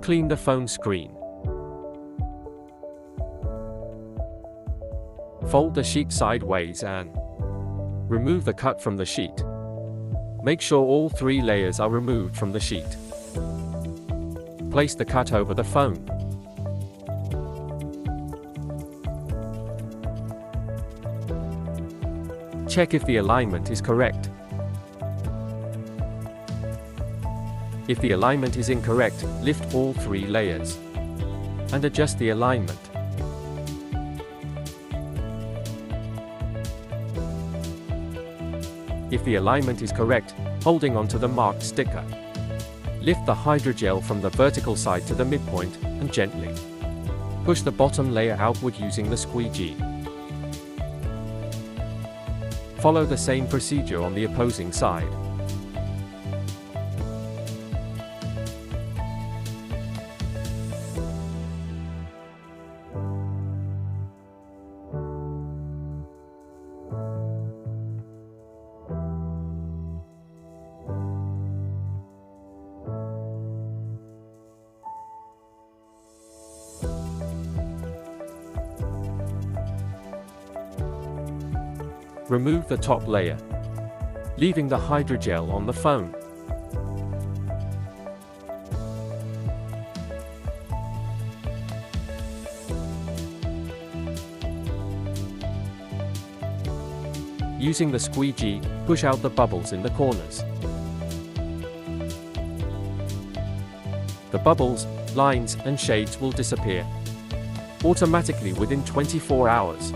Clean the phone screen. Fold the sheet sideways and remove the cut from the sheet. Make sure all 3 layers are removed from the sheet. Place the cut over the phone. Check if the alignment is correct. If the alignment is incorrect, lift all 3 layers and adjust the alignment. If the alignment is correct, holding onto the marked sticker, lift the hydrogel from the vertical side to the midpoint and gently push the bottom layer outward using the squeegee. Follow the same procedure on the opposing side. Remove the top layer, leaving the hydrogel on the phone. Using the squeegee, push out the bubbles in the corners. The bubbles, lines, and shades will disappear automatically within 24 hours.